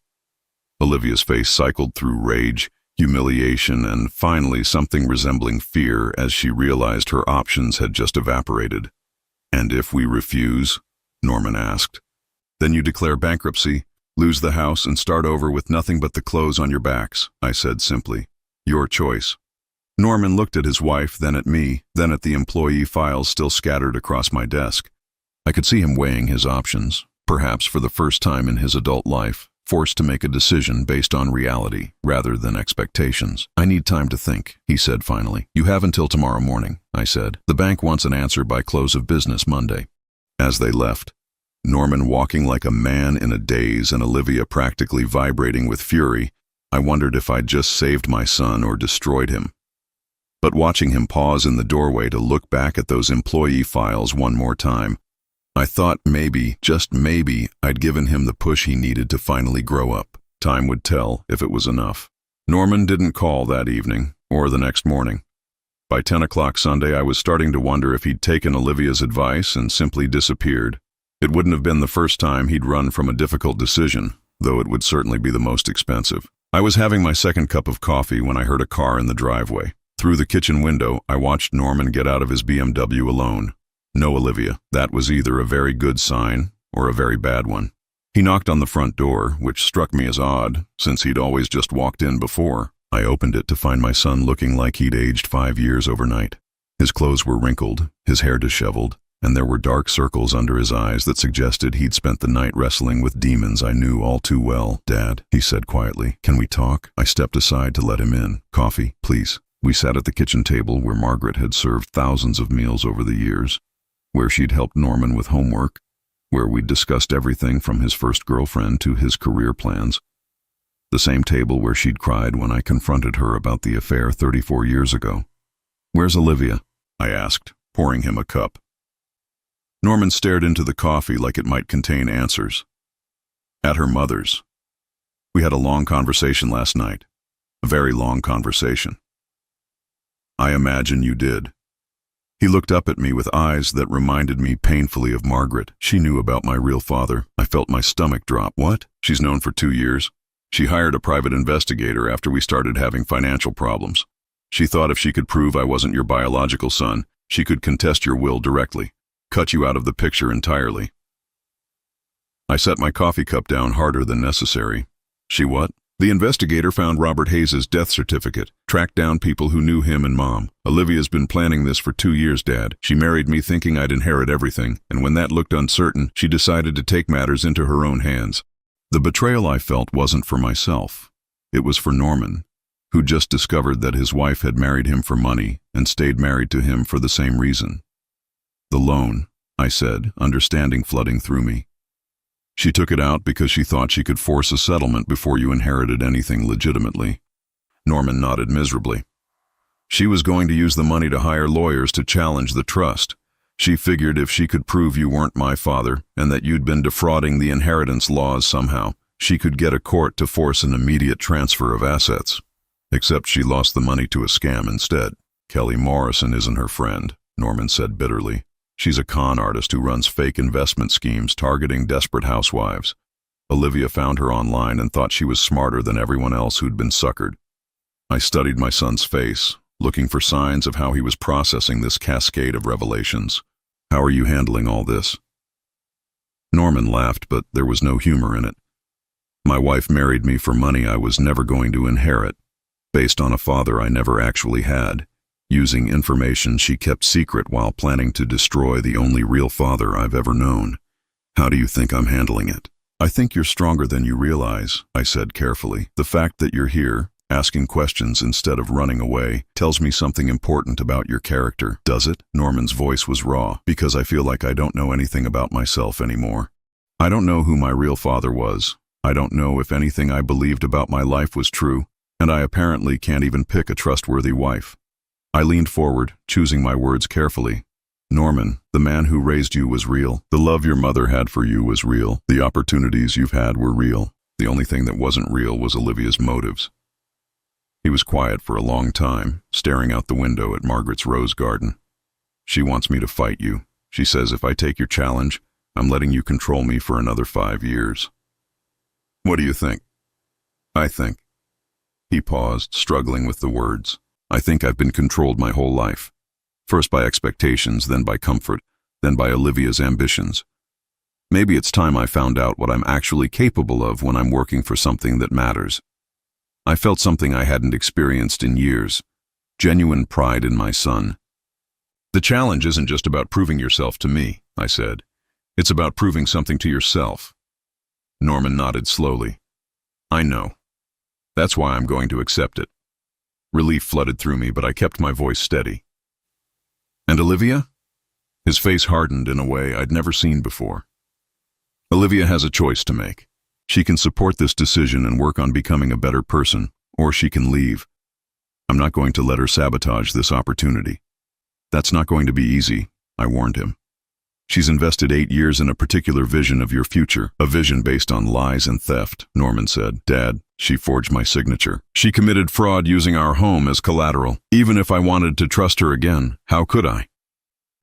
Olivia's face cycled through rage, humiliation, and finally something resembling fear as she realized her options had just evaporated. And if we refuse? Norman asked. Then you declare bankruptcy, lose the house, and start over with nothing but the clothes on your backs, I said simply. Your choice. Norman looked at his wife, then at me, then at the employee files still scattered across my desk. I could see him weighing his options, perhaps for the first time in his adult life, forced to make a decision based on reality rather than expectations. I need time to think, he said finally. You have until tomorrow morning, I said. The bank wants an answer by close of business Monday. As they left, Norman walking like a man in a daze and Olivia practically vibrating with fury, I wondered if I'd just saved my son or destroyed him. But watching him pause in the doorway to look back at those employee files one more time, I thought maybe, just maybe, I'd given him the push he needed to finally grow up. Time would tell if it was enough. Norman didn't call that evening, or the next morning. By 10 o'clock Sunday, I was starting to wonder if he'd taken Olivia's advice and simply disappeared. It wouldn't have been the first time he'd run from a difficult decision, though it would certainly be the most expensive. I was having my second cup of coffee when I heard a car in the driveway. Through the kitchen window, I watched Norman get out of his BMW alone. No Olivia. That was either a very good sign or a very bad one. He knocked on the front door, which struck me as odd, since he'd always just walked in before. I opened it to find my son looking like he'd aged 5 years overnight. His clothes were wrinkled, his hair disheveled, and there were dark circles under his eyes that suggested he'd spent the night wrestling with demons I knew all too well. Dad, he said quietly, can we talk? I stepped aside to let him in. Coffee, please. We sat at the kitchen table where Margaret had served thousands of meals over the years, where she'd helped Norman with homework, where we'd discussed everything from his first girlfriend to his career plans. The same table where she'd cried when I confronted her about the affair 34 years ago. Where's Olivia? I asked, pouring him a cup. Norman stared into the coffee like it might contain answers. At her mother's. We had a long conversation last night. A very long conversation. I imagine you did. He looked up at me with eyes that reminded me painfully of Margaret. She knew about my real father. I felt my stomach drop. What? She's known for 2 years. She hired a private investigator after we started having financial problems. She thought if she could prove I wasn't your biological son, she could contest your will directly, cut you out of the picture entirely. I set my coffee cup down harder than necessary. She what? The investigator found Robert Hayes' death certificate, tracked down people who knew him and Mom. Olivia's been planning this for 2 years, Dad. She married me thinking I'd inherit everything, and when that looked uncertain, she decided to take matters into her own hands. The betrayal I felt wasn't for myself. It was for Norman, who just discovered that his wife had married him for money and stayed married to him for the same reason. The loan, I said, understanding flooding through me. She took it out because she thought she could force a settlement before you inherited anything legitimately. Norman nodded miserably. She was going to use the money to hire lawyers to challenge the trust. She figured if she could prove you weren't my father and that you'd been defrauding the inheritance laws somehow, she could get a court to force an immediate transfer of assets. Except she lost the money to a scam instead. Kelly Morrison isn't her friend, Norman said bitterly. She's a con artist who runs fake investment schemes targeting desperate housewives. Olivia found her online and thought she was smarter than everyone else who'd been suckered. I studied my son's face, looking for signs of how he was processing this cascade of revelations. How are you handling all this? Norman laughed, but there was no humor in it. My wife married me for money I was never going to inherit, based on a father I never actually had, using information she kept secret while planning to destroy the only real father I've ever known. How do you think I'm handling it? I think you're stronger than you realize, I said carefully. The fact that you're here, asking questions instead of running away, tells me something important about your character. Does it? Norman's voice was raw, because I feel like I don't know anything about myself anymore. I don't know who my real father was. I don't know if anything I believed about my life was true, and I apparently can't even pick a trustworthy wife. I leaned forward, choosing my words carefully. Norman, the man who raised you was real. The love your mother had for you was real. The opportunities you've had were real. The only thing that wasn't real was Olivia's motives. He was quiet for a long time, staring out the window at Margaret's rose garden. She wants me to fight you. She says if I take your challenge, I'm letting you control me for another 5 years. What do you think? I think. He paused, struggling with the words. I think I've been controlled my whole life. First by expectations, then by comfort, then by Olivia's ambitions. Maybe it's time I found out what I'm actually capable of when I'm working for something that matters. I felt something I hadn't experienced in years, genuine pride in my son. The challenge isn't just about proving yourself to me, I said. It's about proving something to yourself. Norman nodded slowly. I know. That's why I'm going to accept it. Relief flooded through me, but I kept my voice steady. And Olivia? His face hardened in a way I'd never seen before. Olivia has a choice to make. She can support this decision and work on becoming a better person, or she can leave. I'm not going to let her sabotage this opportunity. That's not going to be easy, I warned him. She's invested 8 years in a particular vision of your future, a vision based on lies and theft, Norman said. Dad, she forged my signature. She committed fraud using our home as collateral. Even if I wanted to trust her again, how could I?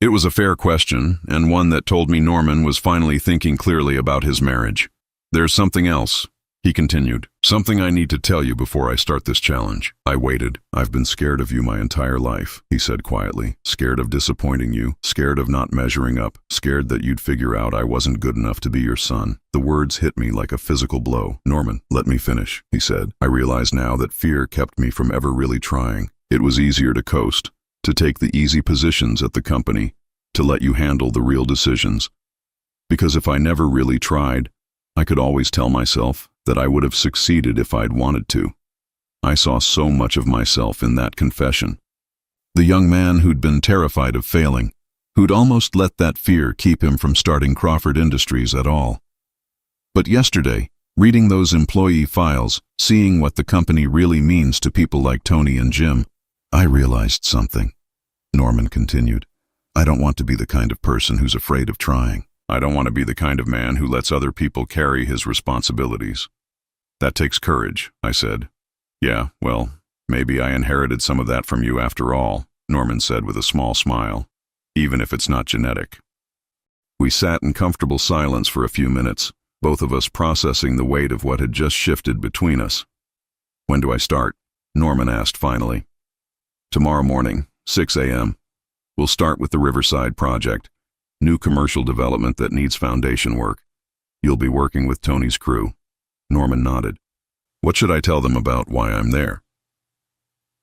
It was a fair question, and one that told me Norman was finally thinking clearly about his marriage. There's something else, he continued. Something I need to tell you before I start this challenge. I waited. I've been scared of you my entire life, he said quietly. Scared of disappointing you, scared of not measuring up, scared that you'd figure out I wasn't good enough to be your son. The words hit me like a physical blow. Norman, let me finish, he said. I realize now that fear kept me from ever really trying. It was easier to coast, to take the easy positions at the company, to let you handle the real decisions. Because if I never really tried, I could always tell myself that I would have succeeded if I'd wanted to. I saw so much of myself in that confession. The young man who'd been terrified of failing, who'd almost let that fear keep him from starting Crawford Industries at all. But yesterday, reading those employee files, seeing what the company really means to people like Tony and Jim, I realized something. Norman continued. I don't want to be the kind of person who's afraid of trying. I don't want to be the kind of man who lets other people carry his responsibilities. That takes courage, I said. Yeah, well, maybe I inherited some of that from you after all, Norman said with a small smile, even if it's not genetic. We sat in comfortable silence for a few minutes, both of us processing the weight of what had just shifted between us. When do I start? Norman asked finally. Tomorrow morning, 6 a.m. We'll start with the Riverside project. New commercial development that needs foundation work. You'll be working with Tony's crew. Norman nodded. What should I tell them about why I'm there?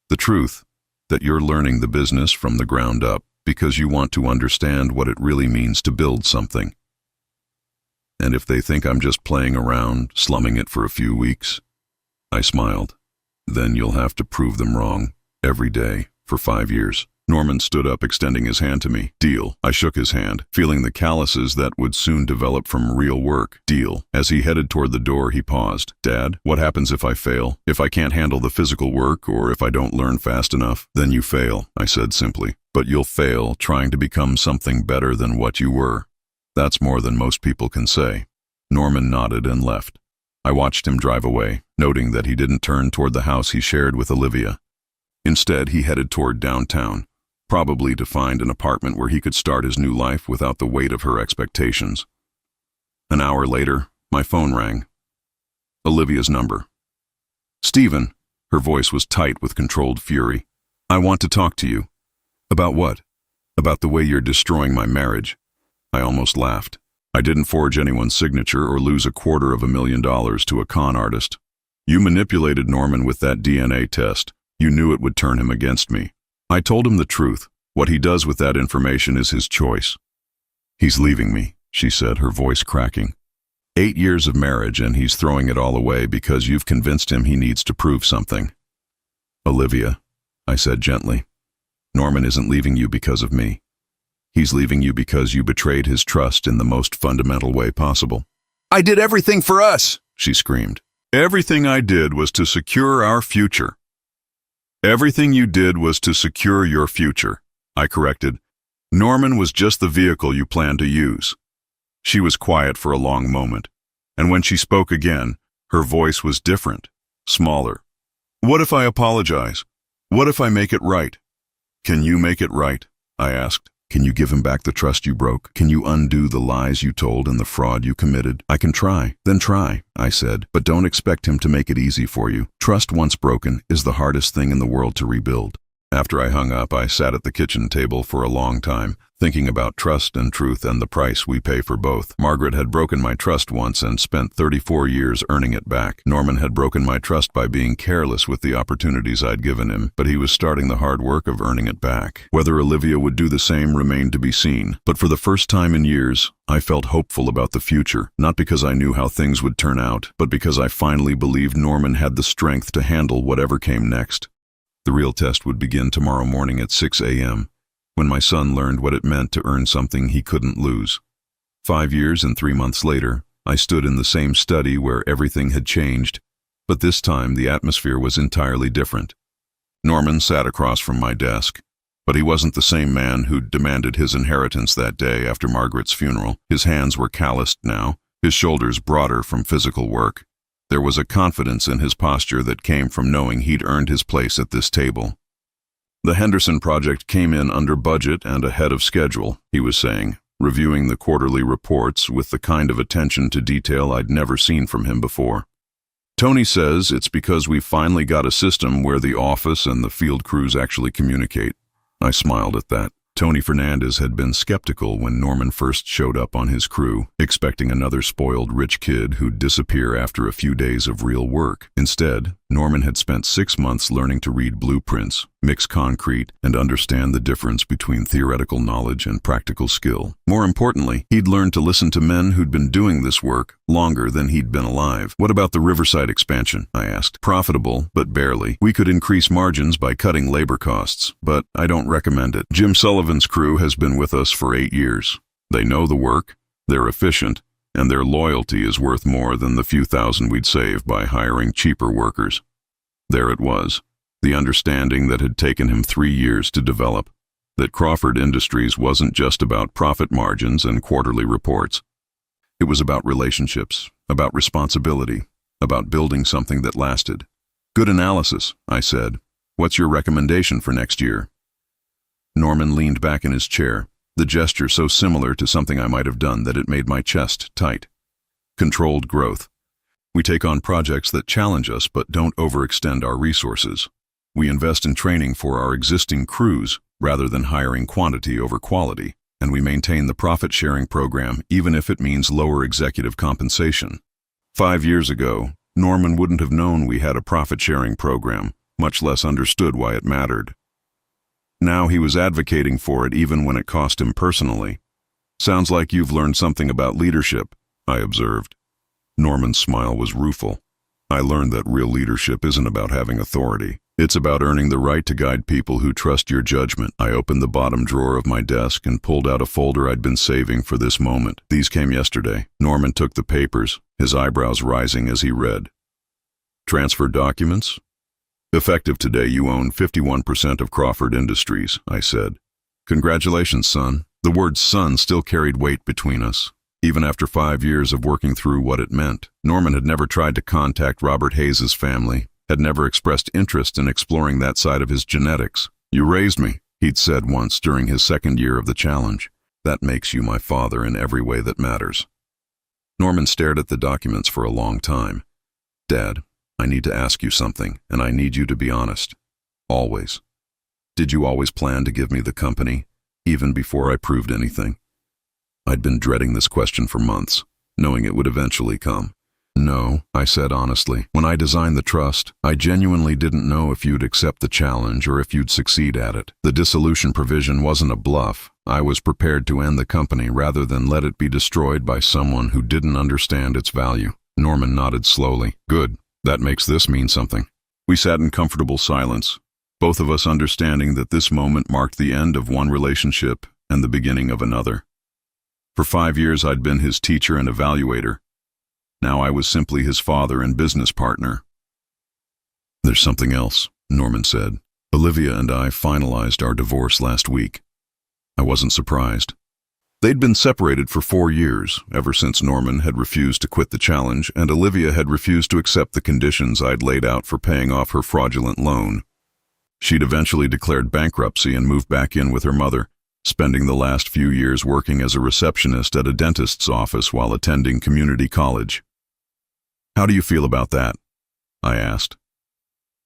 The truth, that you're learning the business from the ground up because you want to understand what it really means to build something. And if they think I'm just playing around, slumming it for a few weeks, I smiled. Then you'll have to prove them wrong, every day, for 5 years. Norman stood up, extending his hand to me. Deal. I shook his hand, feeling the calluses that would soon develop from real work. Deal. As he headed toward the door, he paused. Dad, what happens if I fail? If I can't handle the physical work, or if I don't learn fast enough? Then you fail, I said simply. But you'll fail trying to become something better than what you were. That's more than most people can say. Norman nodded and left. I watched him drive away, noting that he didn't turn toward the house he shared with Olivia. Instead, he headed toward downtown, probably to find an apartment where he could start his new life without the weight of her expectations. An hour later, my phone rang. Olivia's number. "Stephen," her voice was tight with controlled fury, "I want to talk to you." "About what?" "About the way you're destroying my marriage." I almost laughed. I didn't forge anyone's signature or lose $250,000 to a con artist. "You manipulated Norman with that DNA test. You knew it would turn him against me." I told him the truth. What he does with that information is his choice. "He's leaving me," she said, her voice cracking. 8 years of marriage, and he's throwing it all away because you've convinced him he needs to prove something. "Olivia," I said gently, "Norman isn't leaving you because of me. He's leaving you because you betrayed his trust in the most fundamental way possible." "I did everything for us," she screamed. "Everything I did was to secure our future." "Everything you did was to secure your future," I corrected. "Norman was just the vehicle you planned to use." She was quiet for a long moment, and when she spoke again, her voice was different, smaller. "What if I apologize? What if I make it right?" "Can you make it right?" I asked. "Can you give him back the trust you broke? Can you undo the lies you told and the fraud you committed?" "I can try." "Then try," I said, "but don't expect him to make it easy for you. Trust once broken is the hardest thing in the world to rebuild." After I hung up, I sat at the kitchen table for a long time, thinking about trust and truth and the price we pay for both. Margaret had broken my trust once and spent 34 years earning it back. Norman had broken my trust by being careless with the opportunities I'd given him, but he was starting the hard work of earning it back. Whether Olivia would do the same remained to be seen. But for the first time in years, I felt hopeful about the future, not because I knew how things would turn out, but because I finally believed Norman had the strength to handle whatever came next. The real test would begin tomorrow morning at 6 a.m., when my son learned what it meant to earn something he couldn't lose. 5 years and 3 months later, I stood in the same study where everything had changed, but this time the atmosphere was entirely different. Norman sat across from my desk, but he wasn't the same man who'd demanded his inheritance that day after Margaret's funeral. His hands were calloused now, his shoulders broader from physical work. There was a confidence in his posture that came from knowing he'd earned his place at this table. "The Henderson project came in under budget and ahead of schedule," he was saying, reviewing the quarterly reports with the kind of attention to detail I'd never seen from him before. "Tony says it's because we finally got a system where the office and the field crews actually communicate." I smiled at that. Tony Fernandez had been skeptical when Norman first showed up on his crew, expecting another spoiled rich kid who'd disappear after a few days of real work. Instead, Norman had spent 6 months learning to read blueprints, mix concrete, and understand the difference between theoretical knowledge and practical skill. More importantly, he'd learned to listen to men who'd been doing this work longer than he'd been alive. "What about the Riverside expansion?" I asked. "Profitable, but barely. We could increase margins by cutting labor costs, but I don't recommend it. Jim Sullivan's crew has been with us for 8 years. They know the work, they're efficient, and their loyalty is worth more than the few thousand we'd save by hiring cheaper workers." There it was, the understanding that had taken him 3 years to develop, that Crawford Industries wasn't just about profit margins and quarterly reports. It was about relationships, about responsibility, about building something that lasted. "Good analysis," I said. "What's your recommendation for next year?" Norman leaned back in his chair, the gesture so similar to something I might have done that it made my chest tight. "Controlled growth. We take on projects that challenge us but don't overextend our resources. We invest in training for our existing crews rather than hiring quantity over quality, and we maintain the profit-sharing program even if it means lower executive compensation." 5 years ago, Norman wouldn't have known we had a profit-sharing program, much less understood why it mattered. Now he was advocating for it even when it cost him personally. "Sounds like you've learned something about leadership," I observed. Norman's smile was rueful. "I learned that real leadership isn't about having authority. It's about earning the right to guide people who trust your judgment." I opened the bottom drawer of my desk and pulled out a folder I'd been saving for this moment. "These came yesterday." Norman took the papers, his eyebrows rising as he read. "Transfer documents? Effective today, you own 51% of Crawford Industries," I said. "Congratulations, son." The word son still carried weight between us, even after 5 years of working through what it meant. Norman had never tried to contact Robert Hayes's family, had never expressed interest in exploring that side of his genetics. "You raised me," he'd said once during his 2nd year of the challenge. "That makes you my father in every way that matters." Norman stared at the documents for a long time. Dad, I need to ask you something, and I need you to be honest. Always. Did you always plan to give me the company, even before I proved anything? I'd been dreading this question for months, knowing it would eventually come. No, I said honestly. When I designed the trust, I genuinely didn't know if you'd accept the challenge or if you'd succeed at it. The dissolution provision wasn't a bluff. I was prepared to end the company rather than let it be destroyed by someone who didn't understand its value. Norman nodded slowly. Good. That makes this mean something. We sat in comfortable silence, both of us understanding that this moment marked the end of one relationship and the beginning of another. For 5 years I'd been his teacher and evaluator. Now I was simply his father and business partner. There's something else, Norman said. Olivia and I finalized our divorce last week. I wasn't surprised. They'd been separated for 4 years, ever since Norman had refused to quit the challenge and Olivia had refused to accept the conditions I'd laid out for paying off her fraudulent loan. She'd eventually declared bankruptcy and moved back in with her mother, spending the last few years working as a receptionist at a dentist's office while attending community college. How do you feel about that? I asked.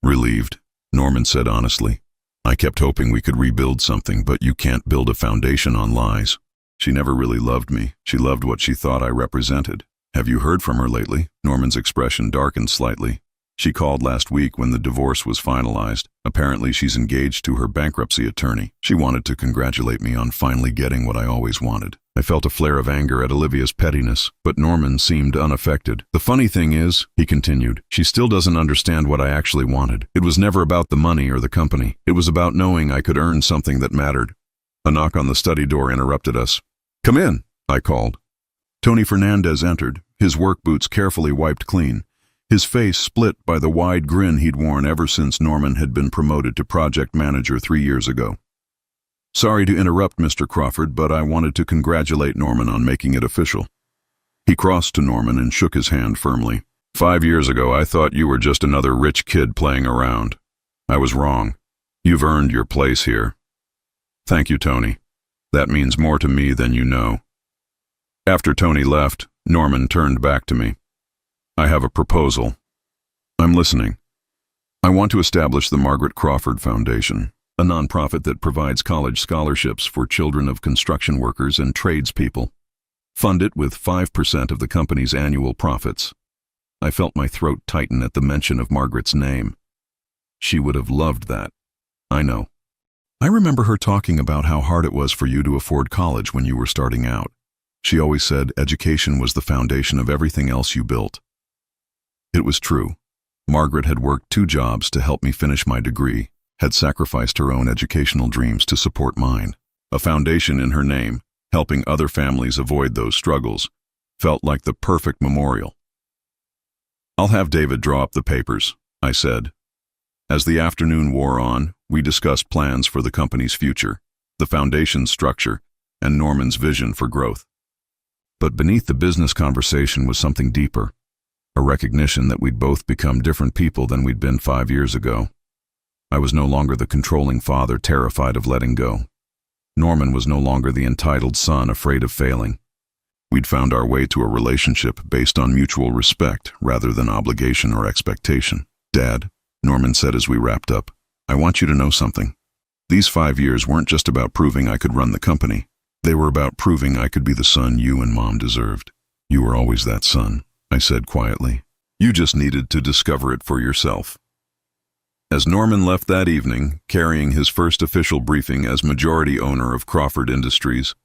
Relieved, Norman said honestly. I kept hoping we could rebuild something, but you can't build a foundation on lies. She never really loved me. She loved what she thought I represented. Have you heard from her lately? Norman's expression darkened slightly. She called last week when the divorce was finalized. Apparently she's engaged to her bankruptcy attorney. She wanted to congratulate me on finally getting what I always wanted. I felt a flare of anger at Olivia's pettiness, but Norman seemed unaffected. The funny thing is, he continued, she still doesn't understand what I actually wanted. It was never about the money or the company. It was about knowing I could earn something that mattered. A knock on the study door interrupted us. Come in, I called. Tony Fernandez entered, his work boots carefully wiped clean. His face split by the wide grin he'd worn ever since Norman had been promoted to project manager 3 years ago. Sorry to interrupt, Mr. Crawford, but I wanted to congratulate Norman on making it official. He crossed to Norman and shook his hand firmly. 5 years ago, I thought you were just another rich kid playing around. I was wrong. You've earned your place here. Thank you, Tony. That means more to me than you know. After Tony left, Norman turned back to me. I have a proposal. I'm listening. I want to establish the Margaret Crawford Foundation, a nonprofit that provides college scholarships for children of construction workers and tradespeople. Fund it with 5% of the company's annual profits. I felt my throat tighten at the mention of Margaret's name. She would have loved that. I know. I remember her talking about how hard it was for you to afford college when you were starting out. She always said education was the foundation of everything else you built. It was true. Margaret had worked 2 jobs to help me finish my degree, had sacrificed her own educational dreams to support mine. A foundation in her name, helping other families avoid those struggles, felt like the perfect memorial. I'll have David draw up the papers, I said. As the afternoon wore on, we discussed plans for the company's future, the foundation's structure, and Norman's vision for growth. But beneath the business conversation was something deeper. A recognition that we'd both become different people than we'd been 5 years ago. I was no longer the controlling father terrified of letting go. Norman was no longer the entitled son afraid of failing. We'd found our way to a relationship based on mutual respect rather than obligation or expectation. Dad, Norman said as we wrapped up, I want you to know something. These 5 years weren't just about proving I could run the company. They were about proving I could be the son you and Mom deserved. You were always that son, I said quietly. You just needed to discover it for yourself. As Norman left that evening, carrying his first official briefing as majority owner of Crawford Industries,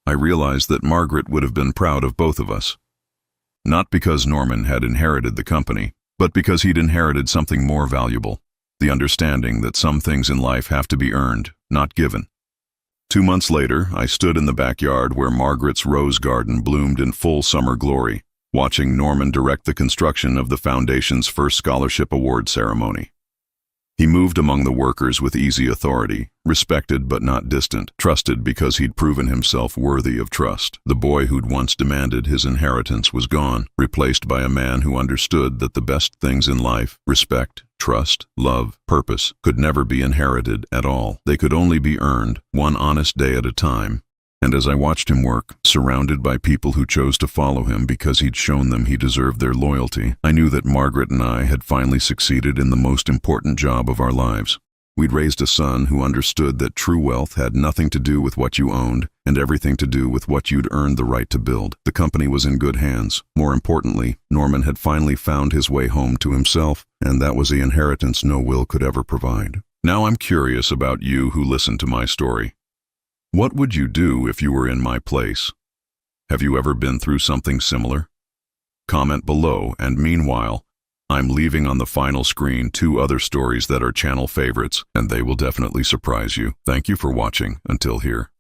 I realized that Margaret would have been proud of both of us. Not because Norman had inherited the company, but because he'd inherited something more valuable, the understanding that some things in life have to be earned, not given. 2 months later, I stood in the backyard where Margaret's rose garden bloomed in full summer glory, watching Norman direct the construction of the foundation's first scholarship award ceremony. He moved among the workers with easy authority, respected but not distant, trusted because he'd proven himself worthy of trust. The boy who'd once demanded his inheritance was gone, replaced by a man who understood that the best things in life, respect, trust, love, purpose, could never be inherited at all. They could only be earned, one honest day at a time. And as I watched him work, surrounded by people who chose to follow him because he'd shown them he deserved their loyalty, I knew that Margaret and I had finally succeeded in the most important job of our lives. We'd raised a son who understood that true wealth had nothing to do with what you owned and everything to do with what you'd earned the right to build. The company was in good hands. More importantly, Norman had finally found his way home to himself, and that was the inheritance no will could ever provide. Now I'm curious about you who listened to my story. What would you do if you were in my place? Have you ever been through something similar? Comment below, and meanwhile, I'm leaving on the final screen 2 other stories that are channel favorites, and they will definitely surprise you. Thank you for watching until here.